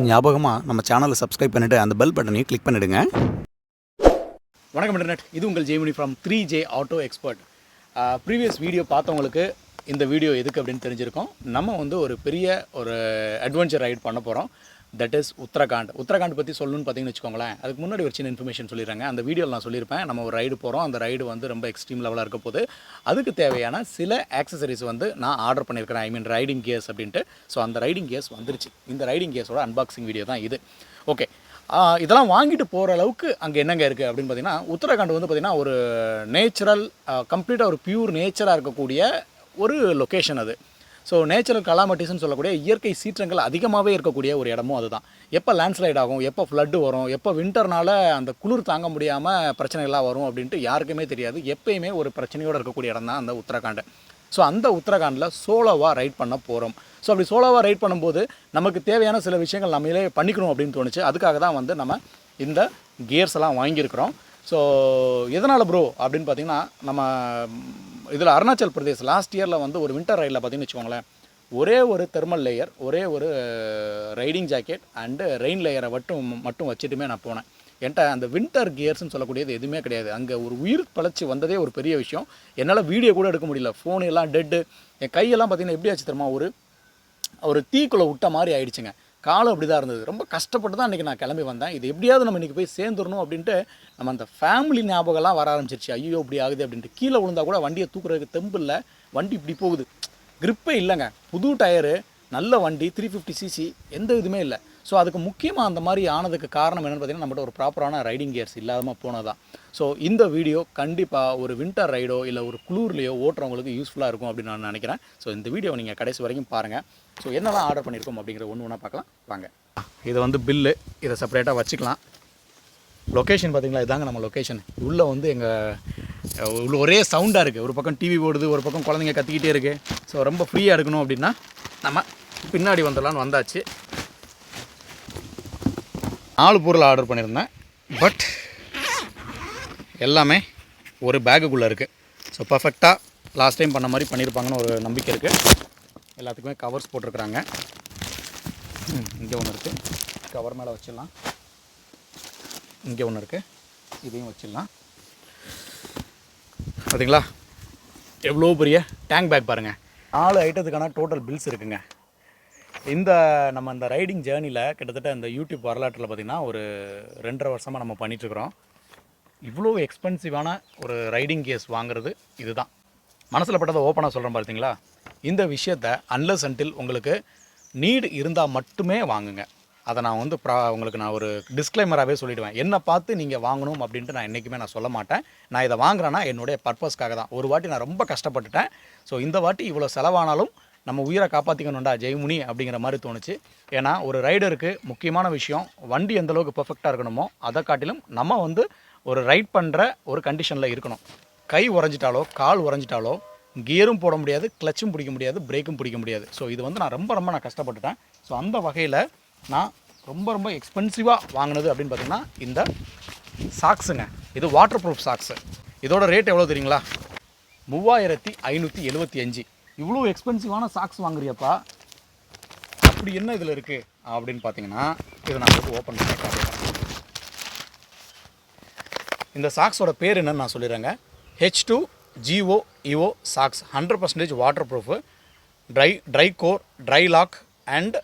ஞாபகமாக நம்ம சேனலை சப்ஸ்கிரைப் பண்ணிவிட்டு அந்த பெல் பட்டனையும் கிளிக் பண்ணிவிடுங்க. வணக்கம் இன்டர்நெட், இது உங்கள் Jaimani from 3J auto expert. Previous video பார்த்தவங்களுக்கு இந்த வீடியோ எதுக்கு அப்படின்னு தெரிஞ்சிருக்கோம். நம்ம வந்து ஒரு பெரிய அட்வென்ச்சர் ரைட் பண்ண போகிறோம். தட் இஸ் உத்தரகாண்ட் பற்றி சொல்லணும்னு பார்த்தீங்கன்னு வச்சுக்கோங்களேன். அதுக்கு முன்னாடி ஒரு சின்ன இன்ஃபர்மேஷன் சொல்லிடுறாங்க. அந்த வீடியோவில் நான் சொல்லியிருப்பேன், நம்ம ஒரு ரைடு போகிறோம். அந்த ரைடு வந்து ரொம்ப எக்ஸ்ட்ரீம் லெவலாக இருக்க போது அதுக்கு தேவையான சில ஆக்சசரிஸ் வந்து நான் ஆர்டர் பண்ணியிருக்கிறேன். ஐ மீன் ரைடிங் கியர்ஸ் அப்படின்ட்டு. ஸோ அந்த ரைடிங் கியர்ஸ் வந்துருச்சு. இந்த ரைடிங் கியர்ஸோட அன்பாக்சிங் வீடியோ தான் இது. ஓகே, இதெல்லாம் வாங்கிட்டு போகிற அளவுக்கு அங்கே என்னங்க இருக்குது அப்படின்னு பார்த்தீங்கன்னா, உத்தரகாண்ட் வந்து பார்த்திங்கன்னா ஒரு நேச்சுரல் கம்ப்ளீட்டாக ஒரு பியூர் நேச்சராக இருக்கக்கூடிய ஒரு லொக்கேஷன் அது. ஸோ நேச்சுரல் கலாமிட்டிஸ்ன்னு சொல்லக்கூடிய இயற்கை சீற்றங்கள் அதிகமாகவே இருக்கக்கூடிய ஒரு இடமும் அதுதான். எப்போ லேண்ட்ஸ்லைட் ஆகும், எப்போ ஃப்ளட்டு வரும், எப்போ வின்டர்னால் அந்த குளிர் தாங்க முடியாமல் பிரச்சனைகள்லாம் வரும் அப்படின்ட்டு யாருக்குமே தெரியாது. எப்பயுமே ஒரு பிரச்சனையோடு இருக்கக்கூடிய இடம் தான் அந்த உத்தரகாண்ட். ஸோ அந்த உத்தரகாண்டில் சோலோவாக ரைட் பண்ண போகிறோம். ஸோ அப்படி சோலோவாக ரைட் பண்ணும்போது நமக்கு தேவையான சில விஷயங்கள் நம்மளே பண்ணிக்கணும் அப்படின்னு தோணுச்சு. அதுக்காக தான் வந்து நம்ம இந்த கியர்ஸ் எல்லாம் வாங்கியிருக்கிறோம். ஸோ எதனால் ப்ரோ அப்படின்னு பார்த்திங்கன்னா, நம்ம இதில் அருணாச்சல் பிரதேஷ் லாஸ்ட் இயரில் வந்து ஒரு வின்டர் ரைடில் பார்த்திங்கன்னு வச்சுக்கோங்களேன், ஒரே ஒரு தெர்மல் லேயர், ஒரே ஒரு ரைடிங் ஜாக்கெட் அண்டு ரெயின் லேயரை மட்டும் வச்சுட்டுமே நான் போனேன். என்கிட்ட அந்த வின்டர் கியர்ஸ்னு சொல்லக்கூடியது எதுவுமே கிடையாது. அங்கே ஒரு உயிர் பழச்சி வந்ததே ஒரு பெரிய விஷயம். என்னால் வீடியோ கூட எடுக்க முடியல. ஃபோனு எல்லாம் டெட்டு. என் கையெல்லாம் பார்த்திங்கன்னா எப்படி ஆச்சு தெரியுமா, ஒரு தீக்குள்ளே விட்ட மாதிரி ஆயிடுச்சுங்க. காலம் அப்படி தான் இருந்தது. ரொம்ப கஷ்டப்பட்டு தான் இன்றைக்கி நான் கிளம்பி வந்தேன். இது எப்படியாவது நம்ம இன்றைக்கி போய் சேர்ந்துடணும் அப்படின்ட்டு நம்ம அந்த ஃபேமிலி ஞாபகம்லாம் வர ஆரம்பிச்சிருச்சு. ஐயோ இப்படி ஆகுது அப்படின்ட்டு. கீழே விழுந்தால் கூட வண்டியை தூக்குறதுக்கு தெம்பு இல்லை. வண்டி இப்படி போகுது, கிரிப்பே இல்லைங்க. புது டயரு, நல்ல வண்டி, 350cc, எந்த இதுவுமே இல்லை. ஸோ அதுக்கு முக்கியமாக அந்த மாதிரி ஆனதுக்கு காரணம் என்னென்னு பார்த்தீங்கன்னா, நம்மகிட்ட ஒரு ப்ராப்பரான ரைடிங் கியர்ஸ் இல்லாமல் போனதான். ஸோ இந்த வீடியோ கண்டிப்பாக ஒரு வின்டர் ரைடோ இல்லை ஒரு குளூர்லேயோ ஓட்டுறவங்களுக்கு யூஸ்ஃபுல்லாக இருக்கும் அப்படின்னு நான் நினைக்கிறேன். ஸோ இந்த வீடியோவை நீங்கள் கடைசி வரைக்கும் பாருங்கள். ஸோ என்னெல்லாம் ஆர்டர் பண்ணியிருக்கோம் அப்படிங்கிற ஒன்று பார்க்கலாம் வாங்க. இது வந்து பில்லு, இதை செப்பரேட்டாக வச்சுக்கலாம். லொக்கேஷன் பார்த்திங்களா, இதாங்க நம்ம லொக்கேஷன். உள்ளே வந்து உள்ள ஒரே சவுண்டாக இருக்குது. ஒரு பக்கம் டிவி ஓடுது, ஒரு பக்கம் குழந்தைங்க கத்திக்கிட்டே இருக்குது. ஸோ ரொம்ப ஃப்ரீயாக இருக்கணும் அப்படின்னா நம்ம பின்னாடி வந்துடலான்னு வந்தாச்சு. 4 பொருள் ஆர்டர் பண்ணியிருந்தேன். பட் எல்லாமே ஒரு பேக்குக்குள்ளே இருக்குது. ஸோ பர்ஃபெக்டாக லாஸ்ட் டைம் பண்ண மாதிரி பண்ணியிருப்பாங்கன்னு ஒரு நம்பிக்கை இருக்குது. எல்லாத்துக்குமே கவர்ஸ் போட்டிருக்குறாங்க. இங்கே ஒன்று இருக்குது, கவர் மேலே வச்சிடலாம். இங்கே ஒன்று இருக்குது, இதையும் வச்சிடலாம். பார்த்தீங்களா எவ்வளோ பெரிய டேங்க் பேக் பாருங்கள். 4 ஐட்டத்துக்கான டோட்டல் பில்ஸ் இருக்குங்க. நம்ம இந்த ரைடிங் ஜேர்னியில் கிட்டத்தட்ட இந்த யூடியூப் வரலாற்றில் பார்த்திங்கன்னா ஒரு 2.5 வருஷமாக நம்ம பண்ணிகிட்ருக்குறோம். இவ்வளோ எக்ஸ்பென்சிவான ஒரு ரைடிங் கியர்ஸ் வாங்குறது இதுதான். மனசில் பட்டதை ஓப்பனாக சொல்கிறேன் பார்த்தீங்களா. இந்த விஷயத்தை அன்லஸ் அன்டில் உங்களுக்கு நீடு இருந்தால் மட்டுமே வாங்குங்க. அதை நான் வந்து உங்களுக்கு நான் ஒரு டிஸ்க்ளைமராகவே சொல்லிவிடுவேன். என்னை பார்த்து நீங்கள் வாங்கணும் அப்படின்ட்டு நான் என்றைக்குமே நான் சொல்ல மாட்டேன். நான் இதை வாங்குறேன்னா என்னுடைய பர்பஸ்க்காக தான். ஒரு வாட்டி நான் ரொம்ப கஷ்டப்பட்டுட்டேன். ஸோ இந்த வாட்டி இவ்வளோ செலவானாலும் நம்ம உயிரை காப்பாற்றிக்கணும்டா ஜெய்முனி அப்படிங்கிற மாதிரி தோணுச்சு. ஏன்னா ஒரு ரைடருக்கு முக்கியமான விஷயம் வண்டி எந்தளவுக்கு பர்ஃபெக்டாக இருக்கணுமோ அதை காட்டிலும் நம்ம வந்து ஒரு ரைட் பண்ணுற ஒரு கண்டிஷனில் இருக்கணும். கை உறைஞ்சிட்டாலோ கால் உறைஞ்சிட்டாலோ கியரும் போட முடியாது, கிளச்சும் பிடிக்க முடியாது, பிரேக்கும் பிடிக்க முடியாது. ஸோ இது வந்து நான் ரொம்ப கஷ்டப்பட்டுட்டேன். ஸோ அந்த வகையில் நான் ரொம்ப எக்ஸ்பென்சிவாக வாங்கினது அப்படின்னு பார்த்திங்கன்னா இந்த சாக்ஸுங்க. இது வாட்டர் ப்ரூஃப் சாக்ஸு. இதோட ரேட் எவ்வளோ தெரியுங்களா? 3575. இவ்வளோ எக்ஸ்பென்சிவான சாக்ஸ் வாங்குறியப்பா, அப்படி என்ன இதில் இருக்குது அப்படின்னு பார்த்தீங்கன்னா, இதை நான் வந்து ஓப்பன் பண்ணி காட்டுறேன். இந்த சாக்ஸோட பேர் என்னன்னு நான் சொல்லிடுறேங்க. H2GO EVO socks. 100% waterproof, dry core, dry lock and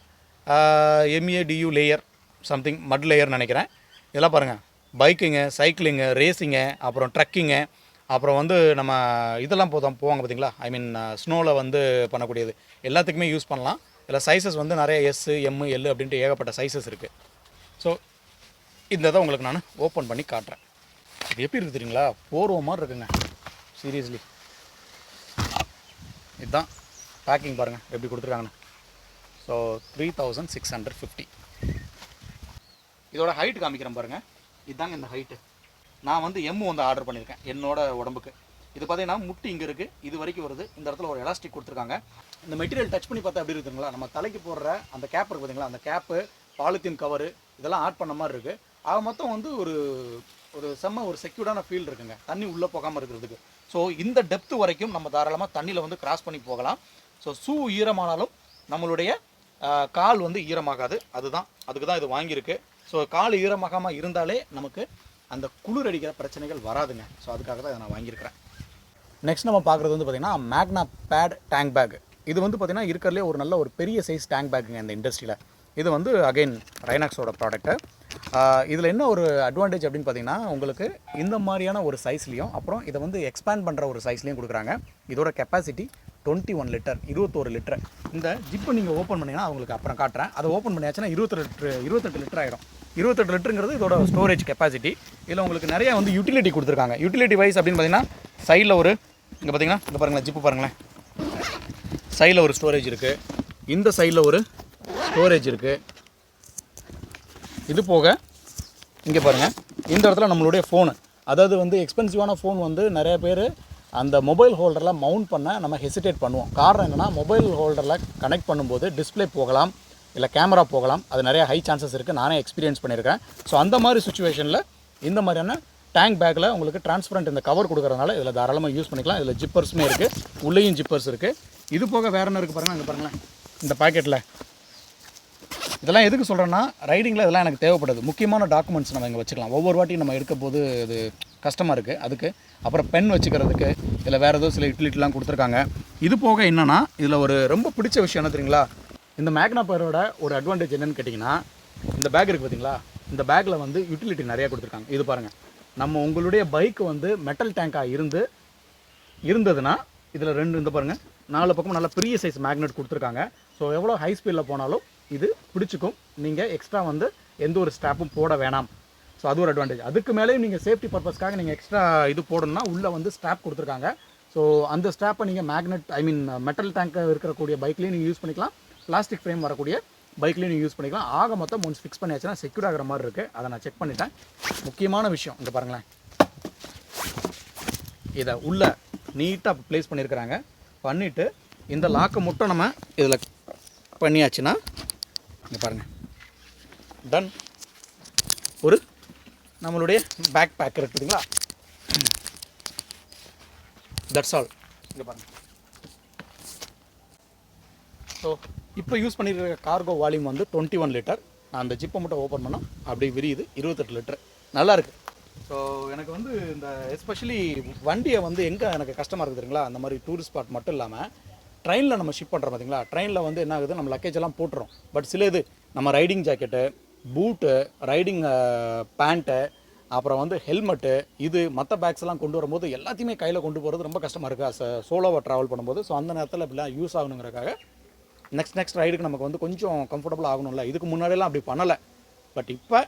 MADU layer, something mud லேயர்னு நினைக்கிறேன். இதெல்லாம் பாருங்கள், பைக்குங்க, சைக்கிளிங்கு, ரேசிங்கு, அப்புறம் ட்ரக்கிங்கு, அப்புறம் வந்து நம்ம இதெல்லாம் போவாங்க பார்த்தீங்களா, ஐ மீன் ஸ்னோவில் வந்து பண்ணக்கூடியது எல்லாத்துக்குமே யூஸ் பண்ணலாம். இதில் சைஸஸ் வந்து நிறைய S, M, L அப்படின்ட்டு ஏகப்பட்ட சைஸஸ் இருக்குது. ஸோ இந்த இதை உங்களுக்கு நான் ஓப்பன் பண்ணி காட்டுறேன். இது எப்படி இருக்குது தெரியுங்களா, போர்வ மாதிரி இருக்குங்க. சீரியஸ்லி இதுதான் பேக்கிங் பாருங்கள் எப்படி கொடுத்துருக்காங்கன்னு. ஸோ 3650. இதோட ஹைட் காமிக்கிறேன் பாருங்கள். இதுதாங்க இந்த ஹைட்டு. நான் வந்து M வந்து ஆர்டர் பண்ணியிருக்கேன் என்னோட உடம்புக்கு. இது பார்த்தீங்கன்னா முட்டி இங்கே இருக்குது, இது வரைக்கும் வருது. இந்த இடத்துல ஒரு எலாஸ்டிக் கொடுத்துருக்காங்க. இந்த மெட்டீரியல் டச் பண்ணி பார்த்தா எப்படி இருக்குதுங்களா, நம்ம தலைக்கு போடுற அந்த கேப் இருக்குது பார்த்தீங்களா, அந்த கேப்பு, பாலித்தீன் கவரு இதெல்லாம் ஆட் பண்ண மாதிரி இருக்குது. ஆக மொத்தம் வந்து ஒரு செக்யூர்டான ஃபீல் இருக்குங்க, தண்ணி உள்ளே போகாமல் இருக்கிறதுக்கு. ஸோ இந்த டெப்த்து வரைக்கும் நம்ம தாராளமாக தண்ணியில் வந்து கிராஸ் பண்ணி போகலாம். ஸோ ஷூ ஈரமானாலும் நம்மளுடைய கால் வந்து ஈரமாகாது. அதுக்கு தான் இது வாங்கியிருக்கு. ஸோ கால் ஈரமாகாமல் இருந்தாலே நமக்கு அந்த குளிர் அடிக்கிற பிரச்சனைகள் வராதுங்க. ஸோ அதுக்காக தான் இதை நான் வாங்கியிருக்கிறேன். நெக்ஸ்ட் நம்ம பார்க்குறது வந்து பார்த்திங்கன்னா மேக்னா பேட் டேங்க் பேக். இது வந்து பார்த்திங்கன்னா இருக்கிறதுலே ஒரு நல்ல ஒரு பெரிய சைஸ் டேங்க் பேக்குங்க இந்த இண்டஸ்ட்ரியில். இது வந்து அகைன் ரைனாக்ஸோட ப்ராடக்ட்டு. இதில் என்ன ஒரு அட்வான்டேஜ் அப்படின்னு பார்த்தீங்கன்னா, உங்களுக்கு இந்த மாதிரியான ஒரு சைஸ்லையும் அப்புறம் இதை வந்து எக்ஸ்பேண்ட் பண்ணுற ஒரு சைஸ்லையும் கொடுக்குறாங்க. இதோட கெப்பாசிட்டி 21 லிட்டர், 21 லிட்டர். இந்த ஜிப்பை நீங்கள் ஓப்பன் பண்ணிங்கன்னா அவங்களுக்கு அப்புறம் காட்டுறேன். அதை ஓப்பன் பண்ணியாச்சுன்னா 28 லிட்டர் ஆகிடும். 28 லிட்டருங்கிறது இதோட ஸ்டோரேஜ் கெப்பாசிட்டி. இதில் உங்களுக்கு நிறையா வந்து யூட்டிலிட்டி கொடுத்துருக்காங்க. யூட்டிலிட்டி வைஸ் அப்படின்னு பார்த்தீங்கன்னா சைடில் ஒரு இங்கே பார்த்தீங்கன்னா இங்கே பாருங்களேன், ஜிப்பு பாருங்களேன், சைடில் ஒரு ஸ்டோரேஜ் இருக்குது, இந்த சைடில் ஒரு ஸ்டோரேஜ் இருக்குது. இது போக இங்கே பாருங்கள், இந்த இடத்துல நம்மளுடைய ஃபோனு, அதாவது வந்து எக்ஸ்பென்சிவான ஃபோன் வந்து நிறைய பேர் அந்த மொபைல் ஹோல்டரில் மவுண்ட் பண்ண நம்ம ஹெசிடேட் பண்ணுவோம். காரணம் என்னென்னா, மொபைல் ஹோல்டரில் கனெக்ட் பண்ணும்போது டிஸ்பிளே போகலாம், இல்லை கேமரா போகலாம். அது நிறைய ஹை சான்சஸ் இருக்குது, நானே எக்ஸ்பீரியன்ஸ் பண்ணியிருக்கேன். ஸோ அந்த மாதிரி சுச்சுவேஷனில் இந்த மாதிரியான டேங்க் பேக்கில் உங்களுக்கு டிரான்ஸ்பரண்ட் இந்த கவர் கொடுக்குறதுனால இதில் தாராளமாக யூஸ் பண்ணிக்கலாம். இதில் ஜிப்பர்ஸுமே இருக்குது, உள்ளேயும் ஜிப்பர்ஸ் இருக்குது. இது போக வேறு என்ன இருக்குது பாருங்கள், அங்கே பாருங்களேன் இந்த பாக்கெட்டில். இதெல்லாம் எதுக்கு சொல்கிறேன்னா, ரைடிங்கில் இதெல்லாம் எனக்கு தேவைப்படுது. முக்கியமான டாக்குமெண்ட்ஸ் நம்ம இங்கே வச்சுக்கலாம். ஒவ்வொரு வாட்டியும் நம்ம எடுக்க போது இது கஷ்டமாக இருக்குது. அதுக்கு அப்புறம் பென் வச்சுக்கிறதுக்கு இதில் வேறு ஏதோ சில யூட்டிலிட்டிலாம் கொடுத்துருக்காங்க. இது போக என்னென்னா, இதில் ஒரு ரொம்ப பிடிச்ச விஷயம் என்ன தெரியுங்களா, இந்த மேக்னா பேரோட ஒரு அட்வான்டேஜ் என்னென்னு கேட்டிங்கன்னா, இந்த பேக் இருக்குது பார்த்தீங்களா, இந்த பேக்கில் வந்து யூட்டிலிட்டி நிறையா கொடுத்துருக்காங்க. இது பாருங்கள், நம்ம உங்களுடைய பைக்கு வந்து மெட்டல் டேங்காக இருந்ததுன்னா இதில் இந்த பாருங்கள் 4 பக்கமும் நல்ல பெரிய சைஸ் மேக்னெட் கொடுத்துருக்காங்க. ஸோ எவ்வளோ ஹை ஸ்பீடில் போனாலும் இது பிடிச்சிக்கும். நீங்கள் எக்ஸ்ட்ரா வந்து எந்த ஒரு ஸ்டாப்பும் போட வேணாம். ஸோ அது ஒரு அட்வான்டேஜ். அதுக்கு மேலேயும் நீங்கள் சேஃப்டி பர்பஸ்க்காக நீங்கள் எக்ஸ்ட்ரா இது போடணும்னா உள்ளே வந்து ஸ்டாப் கொடுத்துருக்காங்க. ஸோ அந்த ஸ்டாப்பை நீங்கள் மெட்டல் டேங்க் இருக்கக்கூடிய பைக்லேயும் நீங்கள் யூஸ் பண்ணிக்கலாம், பிளாஸ்டிக் ஃப்ரேம் வரக்கூடிய பைக்லேயும் நீங்கள் யூஸ் பண்ணிக்கலாம். ஆக மொத்தம் ஒன்ஸ் ஃபிக்ஸ் பண்ணியாச்சுன்னா செக்யூர் ஆகிற மாதிரி இருக்குது. அதை நான் செக் பண்ணிட்டேன். முக்கியமான விஷயம் இங்கே பாருங்களேன், இதை உள்ளே நீட்டாக ப்ளேஸ் பண்ணியிருக்கிறாங்க. பண்ணிவிட்டு இந்த லாக்கை மட்டும் நம்ம இதில் பண்ணியாச்சுன்னா இங்கே பாருங்கள், டன். ஒரு நம்மளுடைய பேக் பேக் இருக்குதுங்களா, தட்ஸ் ஆல். இங்கே பாருங்கள். ஸோ இப்போ யூஸ் பண்ணியிருக்கிற கார்கோ வால்யூம் வந்து 21 லிட்டர். நான் அந்த ஜிப்பை மட்டும் ஓப்பன் பண்ணோம், அப்படியே விரியுது 28 லிட்டர். நல்லாயிருக்கு. ஸோ எனக்கு வந்து இந்த எஸ்பெஷலி வண்டியை வந்து எங்கே எனக்கு கஷ்டமாக இருக்குது தெரியுங்களா, அந்த மாதிரி டூரிஸ்ட் ஸ்பாட் மட்டும் இல்லாமல் ட்ரெயினில் நம்ம ஷிப் பண்ணுறோம் பார்த்தீங்களா, ட்ரெயினில் வந்து என்ன ஆகுது, நம்ம லக்கேஜ் எல்லாம் போட்டுறோம். பட் சில இது நம்ம ரைடிங் ஜாக்கெட்டு, பூட்டு, ரைடிங் பேண்ட்டு, அப்புறம் வந்து ஹெல்மெட்டு, இது மற்ற பேக்ஸ் எல்லாம் கொண்டு வரும்போது எல்லாத்தையுமே கையில் கொண்டு போகிறது ரொம்ப கஷ்டமாக இருக்குது சோலோவாக ட்ராவல் பண்ணும்போது. ஸோ அந்த நேரத்தில் இப்படிலாம் யூஸ் ஆகணுங்கிறக்காக நெக்ஸ்ட் ரைடுக்கு நமக்கு வந்து கொஞ்சம் கம்ஃபர்டபுள் ஆகணும்ல. இதுக்கு முன்னாடியெல்லாம் அப்படி பண்ணலை. பட் இப்போ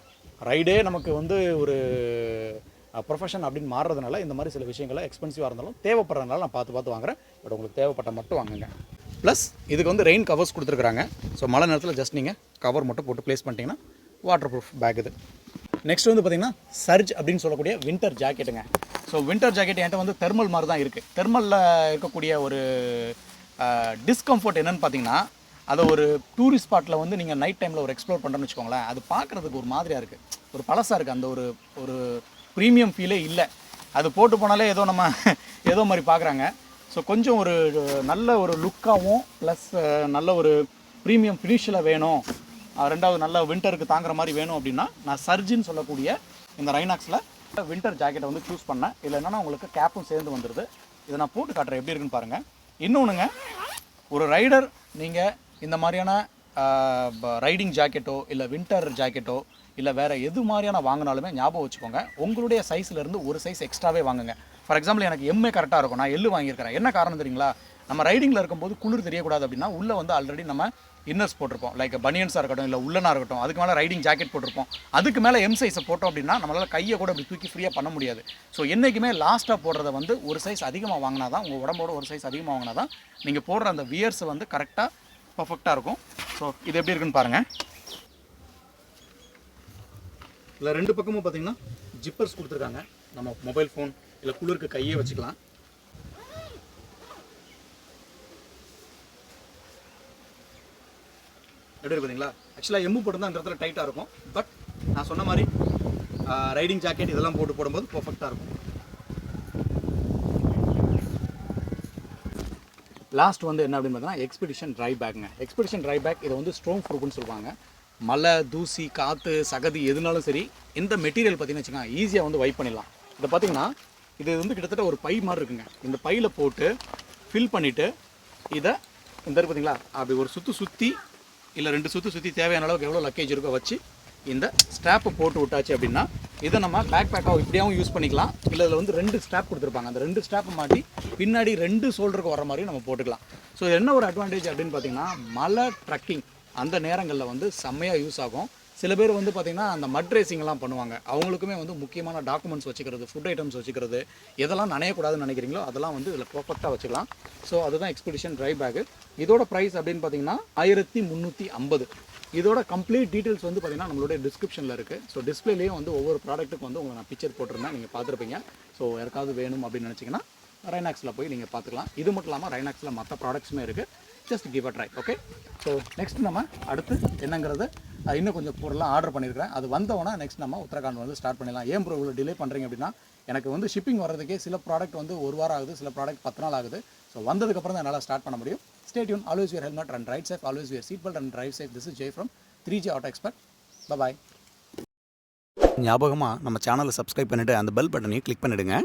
ரைடே நமக்கு வந்து ஒரு ப்ரொஃபஷன் அப்படின்னு மாறுறதுனால இந்த மாதிரி சில விஷயங்களை எக்ஸ்பென்சிவாக இருந்தாலும் தேவைப்படுறதுனால நான் பார்த்து வாங்குறேன். பட் உங்களுக்கு தேவைப்பட்ட மட்டும் வாங்குங்க. ப்ளஸ் இதுக்கு வந்து ரெயின் கவர்ஸ் கொடுத்துருக்குறாங்க. ஸோ மழை நேரத்தில் ஜஸ்ட் நீங்கள் கவர் மட்டும் போட்டு ப்ளேஸ் பண்ணிட்டீங்கன்னா வாட்டர் ப்ரூஃப் பேக் இது. நெக்ஸ்ட் வந்து பார்த்திங்கன்னா சர்ஜ் அப்படின்னு சொல்லக்கூடிய வின்டர் ஜாக்கெட்டுங்க. ஸோ வின்டர் ஜாக்கெட் என்கிட்ட வந்து தெர்மல் மாதிரி தான் இருக்குது. தெர்மலில் இருக்கக்கூடிய ஒரு டிஸ்கம்ஃபர்ட் என்னென்னு பார்த்தீங்கன்னா, அதை ஒரு டூரிஸ்ட் ஸ்பாட்டில் வந்து நீங்கள் நைட் டைமில் ஒரு எக்ஸ்ப்ளோர் பண்ணுறேன்னு வச்சுக்கோங்களேன், அது பார்க்குறதுக்கு ஒரு மாதிரியாக இருக்குது, ஒரு பழசாக இருக்குது, அந்த ஒரு ப்ரீமியம் ஃபீலே இல்லை. அது போட்டு போனாலே ஏதோ மாதிரி பார்க்குறாங்க. ஸோ கொஞ்சம் ஒரு நல்ல ஒரு லுக்காகவும் ப்ளஸ் நல்ல ஒரு ப்ரீமியம் ஃபினிஷில் வேணும், ரெண்டாவது நல்ல வின்டருக்கு தாங்குற மாதிரி வேணும் அப்படின்னா நான் சர்ஜின்னு சொல்லக்கூடிய இந்த ரைனாக்ஸில் வின்டர் ஜாக்கெட்டை வந்து சூஸ் பண்ணேன். இதில் என்னென்னா உங்களுக்கு கேப்பும் சேர்ந்து வந்துடுது. இதை நான் போட்டு காட்டுறேன் எப்படி இருக்குன்னு பாருங்கள். இன்னொன்றுங்க, ஒரு ரைடர் நீங்கள் இந்த மாதிரியான ரைடிங் ஜாக்கெட்டோ இல்லை வின்டர் ஜாக்கெட்டோ இல்லை வேறு எது மாதிரியான வாங்கினாலுமே ஞாபகம் வச்சுக்கோங்க, உங்களுடைய சைஸ்லேருந்து ஒரு சைஸ் எக்ஸ்ட்ராவே வாங்குங்க. ஃபார் எக்ஸாம்பிள் எனக்கு எம்ஏ கரெக்டாக இருக்கும், நான் எள்ளு வாங்கியிருக்கிறேன். என்ன காரணம் தெரியுங்களா, நம்ம ரைடிங்கில் இருக்கும்போது குளிர் தெரியக்கூடாது அப்படின்னா உள்ளே வந்து ஆல்ரெடி நம்ம இன்னர்ஸ் போட்டிருப்போம், லைக் பனியன்ஸாக இருக்கட்டும் இல்லை உள்ளனாக இருக்கட்டும், அதுக்கு மேலே ரைடிங் ஜாக்கெட் போட்டிருப்போம். அதுக்கு மேலே எம் சைஸை போட்டோம் அப்படின்னா நம்மளால் கையை கூட அப்படி தூக்கி ஃப்ரீயாக பண்ண முடியாது. ஸோ என்றைக்குமே லாஸ்ட்டாக போடுறத வந்து ஒரு சைஸ் அதிகமாக வாங்கினா தான், உங்கள் உடம்போட ஒரு சைஸ் அதிகமாக வாங்கினா தான் நீங்கள் போடுற அந்த வியர்ஸ் வந்து கரெக்டாக பர்ஃபெக்டாக இருக்கும். ஸோ இது எப்படி இருக்குன்னு பாருங்கள். இல்லை ரெண்டு பக்கமும் பார்த்தீங்கன்னா ஜிப்பர்ஸ் கொடுத்துருக்காங்க. நம்ம மொபைல் ஃபோன் இல்லை குளிருக்கு கையே வச்சுக்கலாம். எப்படி இருக்கு பார்த்தீங்களா. ஆக்சுவலாக எம்பு போட்டு தான் அந்த இடத்துல டைட்டாக இருக்கும். பட் நான் சொன்ன மாதிரி ரைடிங் ஜாக்கெட் இதெல்லாம் போட்டு போடும்போது பர்ஃபெக்டாக இருக்கும். லாஸ்ட் வந்து என்ன அப்படின்னு பார்த்தீங்கன்னா எக்ஸ்பெடிஷன் ட்ரை பேக்குங்க. எக்ஸ்பெடிஷன் ட்ரை பேக் இதை வந்து ஸ்ட்ரோங் ப்ரூஃப்னு சொல்லுவாங்க. மழை, தூசி, காற்று, சகதி எதுனாலும் சரி இந்த மெட்டீரியல் பார்த்தீங்கன்னு வச்சுக்கோங்க ஈஸியாக வந்து வைப் பண்ணிடலாம். இதை பார்த்தீங்கன்னா இது வந்து கிட்டத்தட்ட ஒரு பை மாதிரி இருக்குங்க. இந்த பையில் போட்டு ஃபில் பண்ணிவிட்டு இதை இந்த பார்த்தீங்களா அப்படி ஒரு சுற்றி இல்லை 2 சுற்றி தேவையான அளவுக்கு எவ்வளோ லக்கேஜ் இருக்கோ வச்சு இந்த ஸ்ட்ராப்பை போட்டு விட்டாச்சு அப்படின்னா இதை நம்ம பேக் பேக்காக இப்படியாகவும் யூஸ் பண்ணிக்கலாம். இல்லை இதில் வந்து 2 ஸ்ட்ராப் கொடுத்துருப்பாங்க. அந்த 2 ஸ்ட்ராப்பை மாட்டி பின்னாடி 2 ஷோல்டருக்கு வர மாதிரி நம்ம போட்டுக்கலாம். ஸோ என்ன ஒரு அட்வான்டேஜ் அப்படின்னு பார்த்தீங்கன்னா மலை ட்ரக்கிங் அந்த நேரங்களில் வந்து செம்மையாக யூஸ் ஆகும். சில பேர் வந்து பார்த்திங்கன்னா அந்த மட் ரேசிங்லாம் பண்ணுவாங்க. அவங்களுக்குமே வந்து முக்கியமான டாக்குமெண்ட்ஸ் வச்சுக்கிறது, ஃபுட் ஐட்டம்ஸ் வச்சுக்கிறது, எதெல்லாம் நனையக்கூடாதுன்னு நினைக்கிறீங்களோ அதெல்லாம் வந்து இதில் பர்ஃபெக்டாக வச்சுக்கலாம். ஸோ அதுதான் எக்ஸ்பெடிஷன் ட்ரை பேக்கு. இதோட ப்ரைஸ் அப்படின்னு பார்த்தீங்கன்னா 1350. இதோட கம்ப்ளீட் டீட்டெயில்ஸ் வந்து பார்த்திங்கன்னா நம்மளுடைய டிஸ்கிரிப்ஷனில் இருக்குது. ஸோ டிஸ்பிளேலேயும் வந்து ஒவ்வொரு ப்ராடக்ட்டுக்கு வந்து உங்களுக்கு நான் பிக்சர் போட்டிருந்தேன், நீங்கள் பார்த்துருப்பீங்க. ஸோ யாருக்காவது வேணும் அப்படின்னு நினச்சிங்கன்னா ரைனாக்ஸில் போய் நீங்கள் பார்த்துக்கலாம். இது மட்டும் இல்லாமல் ரைனாக்ஸில் மற்ற ப்ராடக்ட்ஸுமே இருக்குது. Just give a try. Okay, so next நம்ம அடுத்து என்னங்கிறது இன்னும் கொஞ்சம் பொருளாக ஆர்டர் பண்ணியிருக்கிறேன். அது வந்தோன்னா நெக்ஸ்ட் நம்ம உத்தரகாண்ட் வந்து ஸ்டார்ட் பண்ணிடலாம். ஏன் ப்ரோ இவ்வளோ டிலே பண்ணுறீங்க அப்படின்னா எனக்கு வந்து ஷிப்பிங் வர்றதுக்கே சில ப்ராடக்ட் வந்து 1 வாரம் ஆகுது, சில ப்ராடக்ட் 10 நாள் ஆகுது. ஸோ வந்ததுக்கப்புறம் தான் என்னால் ஸ்டார்ட் பண்ண முடியும். Stay tune, always your helmet and ride safe, always your seat belt and drive safe. This is Jai from 3J Auto Expert. Bye. ஞாபகமாக நம்ம சேனலை சப்ஸ்கிரைப் பண்ணிவிட்டு அந்த பெல் பட்டனையும் கிளிக் பண்ணிவிடுங்க.